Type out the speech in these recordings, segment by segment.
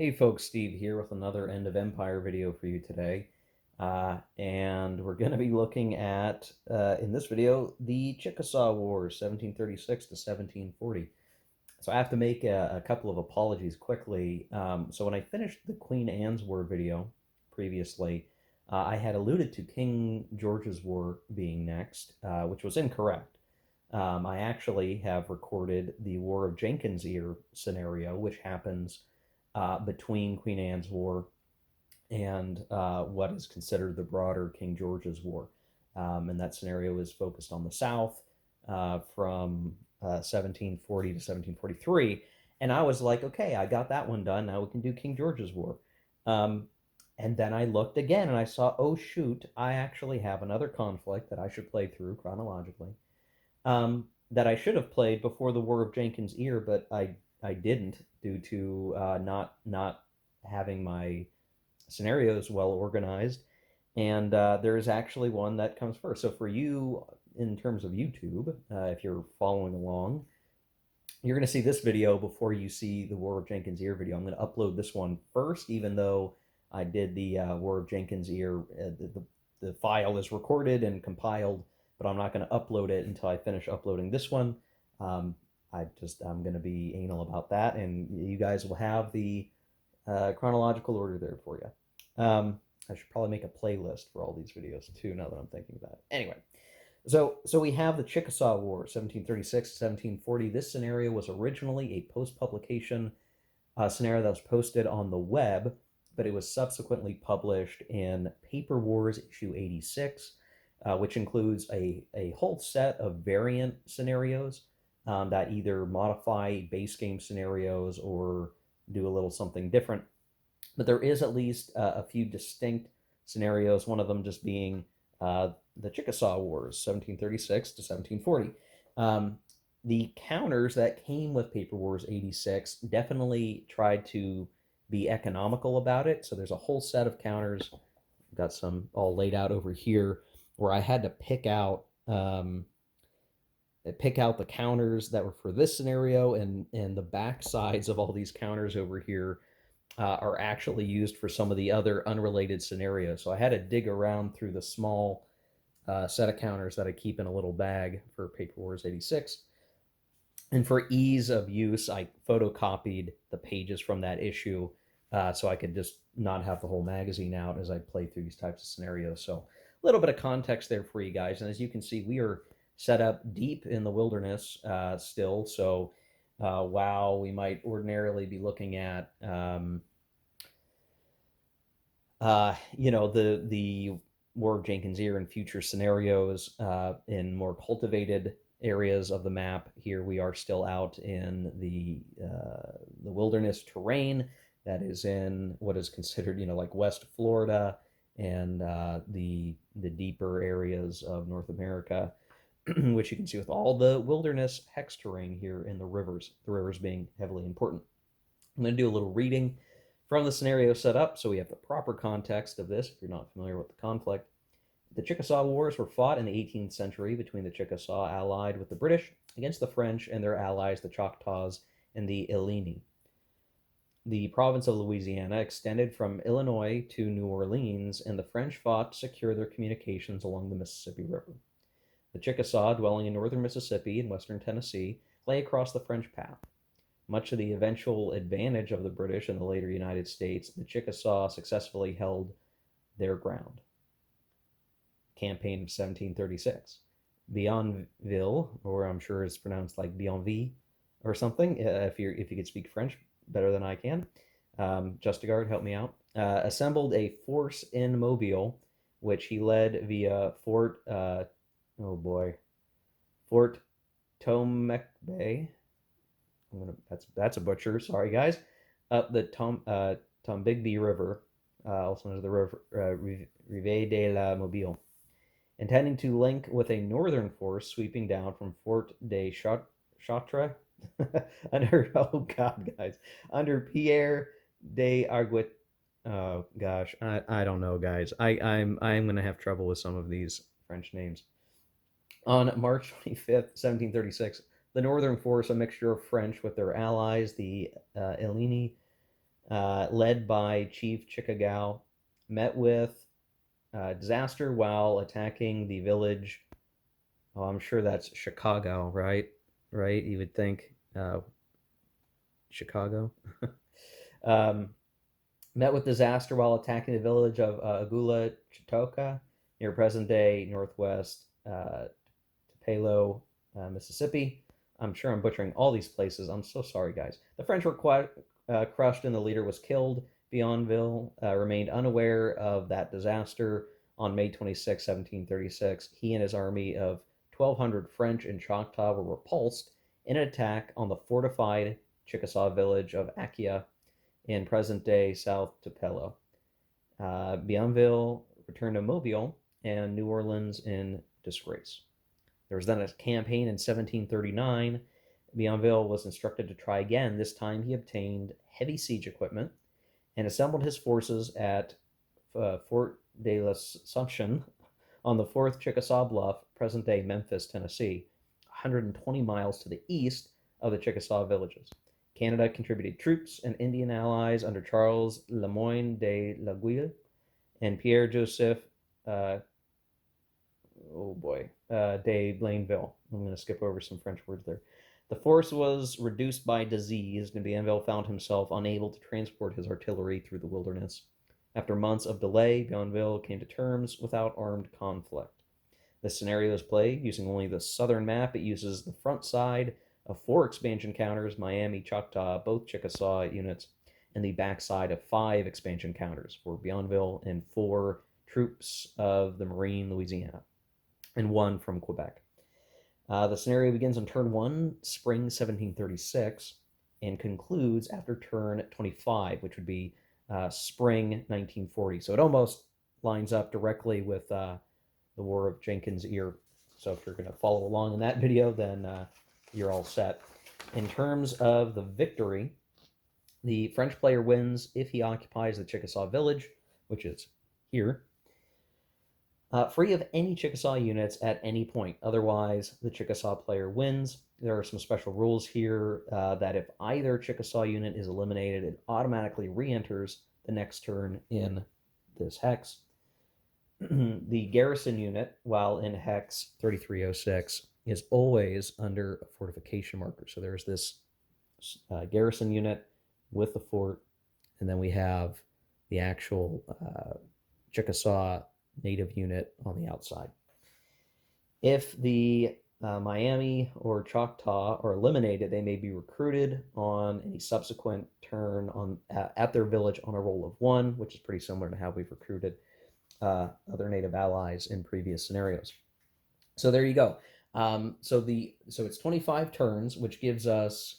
Hey folks, Steve here with another End of Empire video for you today. And we're going to be looking at, in this video, the Chickasaw Wars, 1736 to 1740. So I have to make a couple of apologies quickly. So when I finished the Queen Anne's War video previously, I had alluded to King George's War being next, which was incorrect. I actually have recorded the War of Jenkins' Ear scenario, which happens between Queen Anne's War and what is considered the broader King George's War. And that scenario is focused on the South from 1740 to 1743. And I was like, okay, I got that one done. Now we can do King George's War. Um, and then I looked again and I saw, oh, shoot, I actually have another conflict that I should play through chronologically that I should have played before the War of Jenkins' Ear, but I didn't due to not having my scenarios well organized. And there is actually one that comes first. So for you, in terms of YouTube, if you're following along, you're going to see this video before you see the War of Jenkins' Ear video. I'm going to upload this one first, even though I did the War of Jenkins' Ear. The file is recorded and compiled, but I'm not going to upload it until I finish uploading this one. I'm going to be anal about that, and you guys will have the chronological order there for you. I should probably make a playlist for all these videos too, now that I'm thinking about it. Anyway, so we have the Chickasaw War, 1736 to 1740. This scenario was originally a post-publication scenario that was posted on the web, but it was subsequently published in Paper Wars issue 86, which includes a whole set of variant scenarios that either modify base game scenarios or do a little something different. But there is at least a few distinct scenarios, one of them just being the Chickasaw Wars, 1736 to 1740. The counters that came with Paper Wars 86 definitely tried to be economical about it. So there's a whole set of counters. I've got some all laid out over here where I had to pick out the counters that were for this scenario, and the back sides of all these counters over here are actually used for some of the other unrelated scenarios. So I had to dig around through the small set of counters that I keep in a little bag for Paper Wars 86. And for ease of use, I photocopied the pages from that issue so I could just not have the whole magazine out as I play through these types of scenarios. So a little bit of context there for you guys. And as you can see, we are set up deep in the wilderness still. So while we might ordinarily be looking at the War of Jenkins' Ear and future scenarios in more cultivated areas of the map. Here we are still out in the wilderness terrain that is in what is considered, like West Florida and the deeper areas of North America, which you can see with all the wilderness hex terrain here in the rivers being heavily important. I'm going to do a little reading from the scenario set up so we have the proper context of this if you're not familiar with the conflict. The Chickasaw Wars were fought in the 18th century between the Chickasaw allied with the British against the French and their allies, the Choctaws and the Illini. The province of Louisiana extended from Illinois to New Orleans, and the French fought to secure their communications along the Mississippi River. The Chickasaw, dwelling in northern Mississippi and western Tennessee, lay across the French path. Much to the eventual advantage of the British and the later United States, the Chickasaw successfully held their ground. Campaign of 1736. Bionville, or I'm sure it's pronounced like Bionville or something, if you could speak French better than I can. Justigard, help me out. Assembled a force in Mobile, which he led via Fort Fort Tomekbay. That's a butcher. Sorry, guys. Up the Tombigbee River, also known as the river Rive de la Mobile, intending to link with a northern force sweeping down from Fort de Chartres under Pierre de Arguet. Oh gosh, I don't know, guys. I'm gonna have trouble with some of these French names. On March 25th, 1736, the northern force, a mixture of French with their allies, the Illini, led by Chief Chickasaw, met with disaster while attacking the village. Oh, I'm sure that's Chicago, right? Right? You would think Chicago. um, Met with disaster while attacking the village of Agula Chitoka near present-day northwest Tupelo, Mississippi. I'm sure I'm butchering all these places. I'm so sorry, guys. The French were crushed and the leader was killed. Bienville remained unaware of that disaster. On May 26, 1736, he and his army of 1,200 French and Choctaw were repulsed in an attack on the fortified Chickasaw village of Acquia in present-day South Tupelo. Bienville returned to Mobile and New Orleans in disgrace. There was then a campaign in 1739. Bienville was instructed to try again. This time he obtained heavy siege equipment and assembled his forces at Fort de l'Assomption on the 4th Chickasaw Bluff, present-day Memphis, Tennessee, 120 miles to the east of the Chickasaw villages. Canada contributed troops and Indian allies under Charles Le Moyne de Laguille and Pierre Joseph de Blainville. I'm going to skip over some French words there. The force was reduced by disease, and Bienville found himself unable to transport his artillery through the wilderness. After months of delay, Bienville came to terms without armed conflict. This scenario is played using only the southern map. It uses the front side of 4 expansion counters, Miami, Choctaw, both Chickasaw units, and the backside of 5 expansion counters for Bienville and 4 troops of the Marine, Louisiana, and 1 from Quebec. The scenario begins on turn 1, spring 1736, and concludes after turn 25, which would be spring 1940. So it almost lines up directly with the War of Jenkins' Ear. So if you're going to follow along in that video, then you're all set. In terms of the victory, the French player wins if he occupies the Chickasaw village, which is here, free of any Chickasaw units at any point. Otherwise, the Chickasaw player wins. There are some special rules here that if either Chickasaw unit is eliminated, it automatically re-enters the next turn in this hex. The garrison unit, while in hex 3306, is always under a fortification marker. So there's this garrison unit with the fort, and then we have the actual Chickasaw native unit on the outside. If the Miami or Choctaw are eliminated, they may be recruited on any subsequent turn at their village on a roll of 1, which is pretty similar to how we've recruited other native allies in previous scenarios. So there you go. So it's 25 turns, which gives us,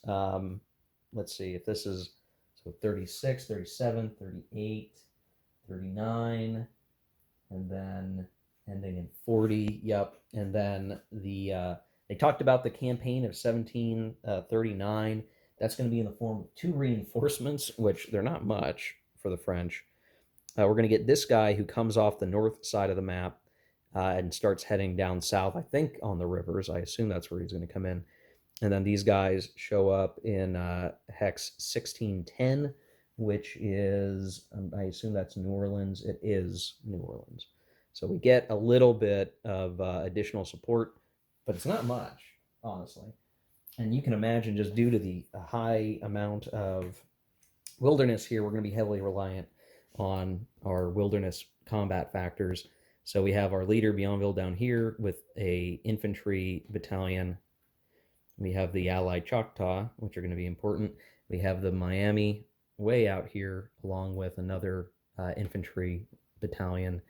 let's see, if this is, so 36, 37, 38, 39, and then ending in 40, yep. And then they talked about the campaign of 1739. That's going to be in the form of 2 reinforcements, which they're not much for the French. We're going to get this guy who comes off the north side of the map and starts heading down south, I think, on the rivers. I assume that's where he's going to come in. And then these guys show up in hex 1610, which is, I assume that's New Orleans. It is New Orleans. So we get a little bit of additional support, but it's not much, honestly. And you can imagine, just due to the high amount of wilderness here, we're going to be heavily reliant on our wilderness combat factors. So we have our leader, Bienville, down here with a infantry battalion. We have the Allied Choctaw, which are going to be important. We have the Miami way out here, along with another infantry battalion.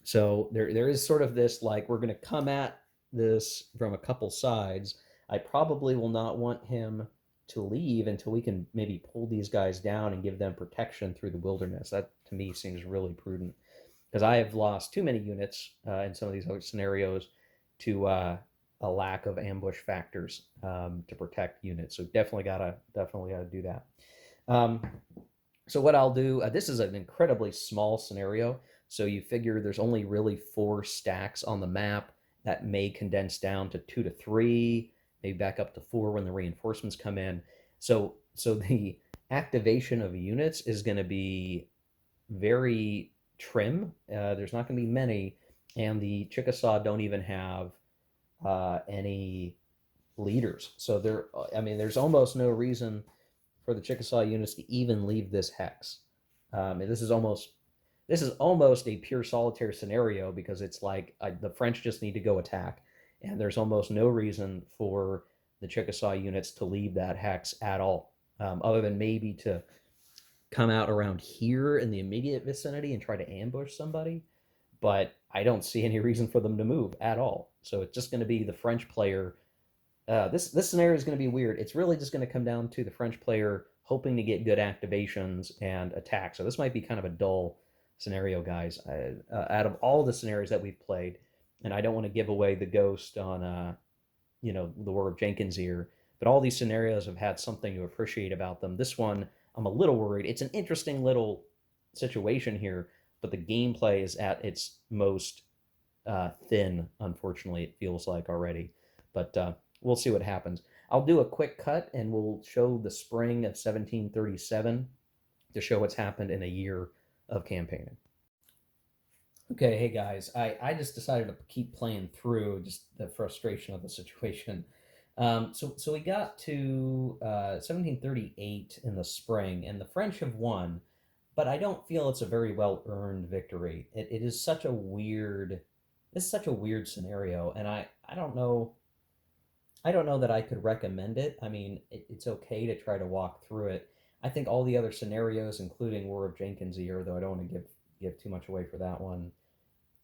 So there is sort of this, like, we're going to come at this from a couple sides. I probably will not want him to leave until we can maybe pull these guys down and give them protection through the wilderness. That, to me, seems really prudent, because I have lost too many units in some of these other scenarios to a lack of ambush factors to protect units. So definitely gotta do that. So what I'll do, this is an incredibly small scenario, so you figure there's only really 4 stacks on the map. That may condense down to 2 to 3, maybe back up to 4 when the reinforcements come in. So the activation of units is going to be very trim. There's not going to be many, and the Chickasaw don't even have any leaders. So I mean, there's almost no reason for the Chickasaw units to even leave this hex. This is almost a pure solitaire scenario because it's like the French just need to go attack, and there's almost no reason for the Chickasaw units to leave that hex at all, other than maybe to come out around here in the immediate vicinity and try to ambush somebody. But I don't see any reason for them to move at all. So it's just going to be the French player. This scenario is going to be weird. It's really just going to come down to the French player hoping to get good activations and attack. So this might be kind of a dull scenario, guys. Out of all the scenarios that we've played, and I don't want to give away the ghost on the War of Jenkins here, but all these scenarios have had something to appreciate about them. This one, I'm a little worried. It's an interesting little situation here, but the gameplay is at its most thin, unfortunately, it feels like already. But we'll see what happens. I'll do a quick cut and we'll show the spring of 1737 to show what's happened in a year of campaigning. Okay, hey guys, I just decided to keep playing through just the frustration of the situation. So we got to 1738 in the spring, and the French have won, but I don't feel it's a very well earned victory. It is such a weird, it's such a weird scenario, and I don't know. I don't know that I could recommend it. I mean, it's okay to try to walk through it. I think all the other scenarios, including War of Jenkins here, though I don't want to give too much away for that one,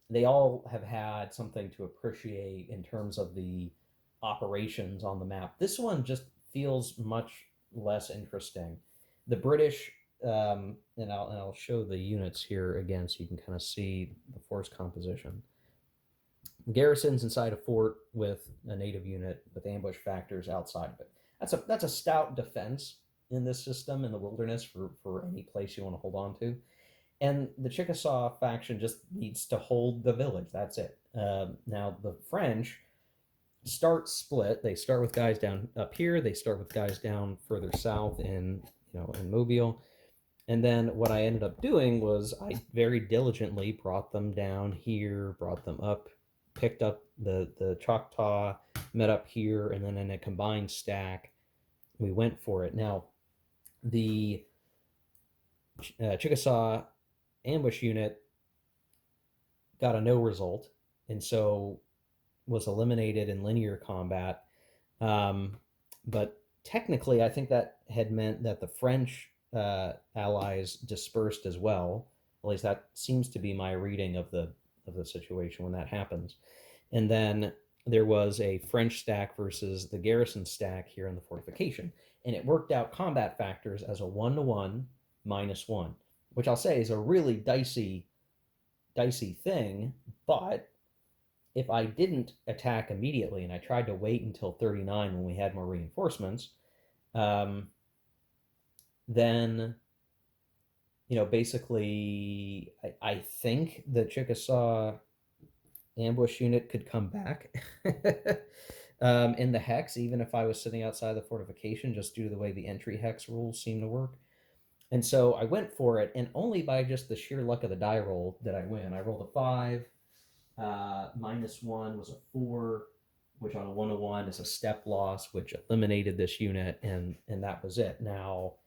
they all have had something to appreciate in terms of the operations on the map. This one just feels much less interesting. The British, and I'll show the units here again so you can kind of see the force composition. Garrisons inside a fort with a native unit with ambush factors outside of it. That's a stout defense in this system in the wilderness for any place you want to hold on to. And the Chickasaw faction just needs to hold the village. That's it. Now the French start split. They start with guys down up here. They start with guys down further south in in Mobile. And then what I ended up doing was I very diligently brought them down here, brought them up, picked up the Choctaw, met up here, and then in a combined stack, we went for it. Now, the Chickasaw ambush unit got a no result, and so was eliminated in linear combat. But technically, I think that had meant that the French allies dispersed as well. At least that seems to be my reading of the situation when that happens. And then there was a French stack versus the garrison stack here in the fortification, and it worked out combat factors as a 1-to-1 -1, which I'll say is a really dicey thing. But if I didn't attack immediately and I tried to wait until 39 when we had more reinforcements, then basically I think the Chickasaw ambush unit could come back in the hex, even if I was sitting outside the fortification, just due to the way the entry hex rules seem to work. And so I went for it, and only by just the sheer luck of the die roll did I win. I rolled a 5, -1 was a 4, which on a 1-to-1 is a step loss, which eliminated this unit, and that was it. Now,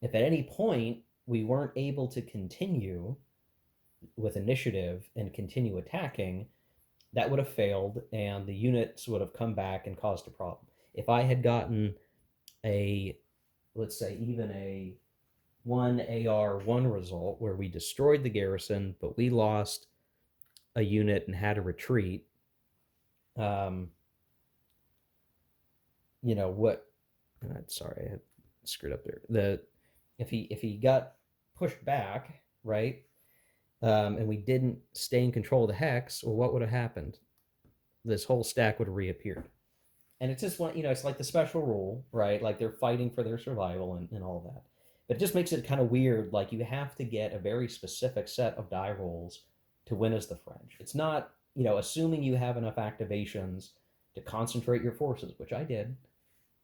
if at any point we weren't able to continue with initiative and continue attacking, that would have failed, and the units would have come back and caused a problem. If I had gotten let's say, even a 1 AR1 result where we destroyed the garrison, but we lost a unit and had to retreat, sorry, I had screwed up there. If he got pushed back, right, and we didn't stay in control of the hex, well, what would have happened? This whole stack would have reappeared. And it's just one, it's like the special rule, right? Like they're fighting for their survival and all that. But it just makes it kind of weird. Like you have to get a very specific set of die rolls to win as the French. It's not, assuming you have enough activations to concentrate your forces, which I did,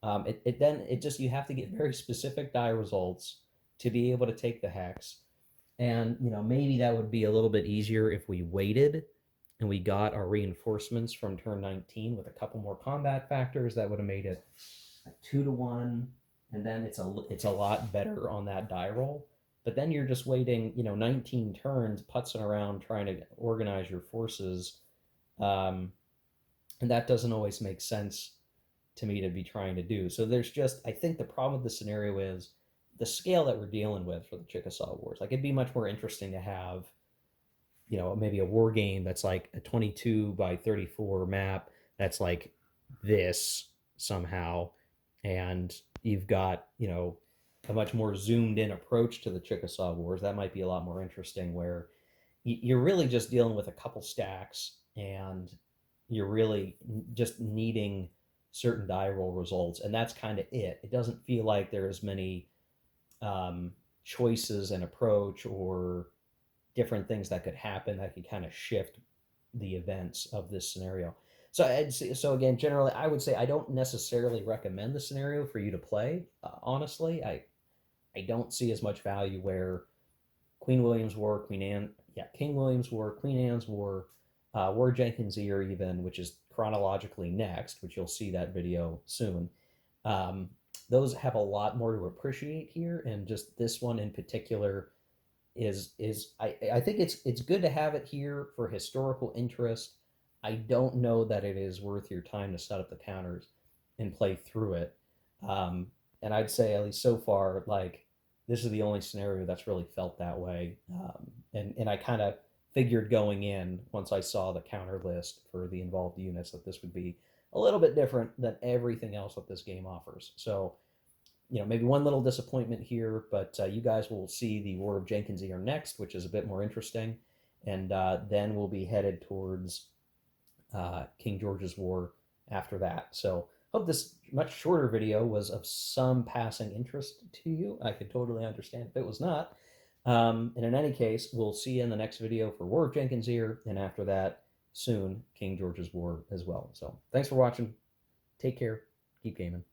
You have to get very specific die results to be able to take the hex. And maybe that would be a little bit easier if we waited and we got our reinforcements from turn 19 with a couple more combat factors. That would have made it a 2-to-1, and then it's a lot better on that die roll. But then you're just waiting 19 turns putzing around trying to organize your forces, um, and that doesn't always make sense to me to be trying to do. So I think the problem with the scenario is the scale that we're dealing with for the Chickasaw Wars. Like, it'd be much more interesting to have, maybe a war game that's like a 22 by 34 map that's like this somehow, and you've got, a much more zoomed in approach to the Chickasaw Wars. That might be a lot more interesting, where you're really just dealing with a couple stacks, and you're really just needing certain die roll results, and that's kind of it. It doesn't feel like there are as many choices and approach or different things that could happen that could kind of shift the events of this scenario. So again, generally, I would say I don't necessarily recommend the scenario for you to play. Honestly, I don't see as much value where Queen William's War, King William's War, Queen Anne's War, War Jenkins' Ear, even, which is chronologically next, which you'll see that video soon. Um, those have a lot more to appreciate here, and just this one in particular is I think it's good to have it here for historical interest. I don't know that it is worth your time to set up the counters and play through it. Um, and I'd say, at least so far, like, this is the only scenario that's really felt that way. And I kind of figured going in, once I saw the counter list for the involved units, that this would be a little bit different than everything else that this game offers. So, maybe one little disappointment here, but you guys will see the War of Jenkins' Ear next, which is a bit more interesting. And then we'll be headed towards King George's War after that. So, hope this much shorter video was of some passing interest to you. I could totally understand if it was not. And in any case, we'll see you in the next video for War of Jenkins' Ear, and after that, soon, King George's War as well. So, thanks for watching. Take care. Keep gaming.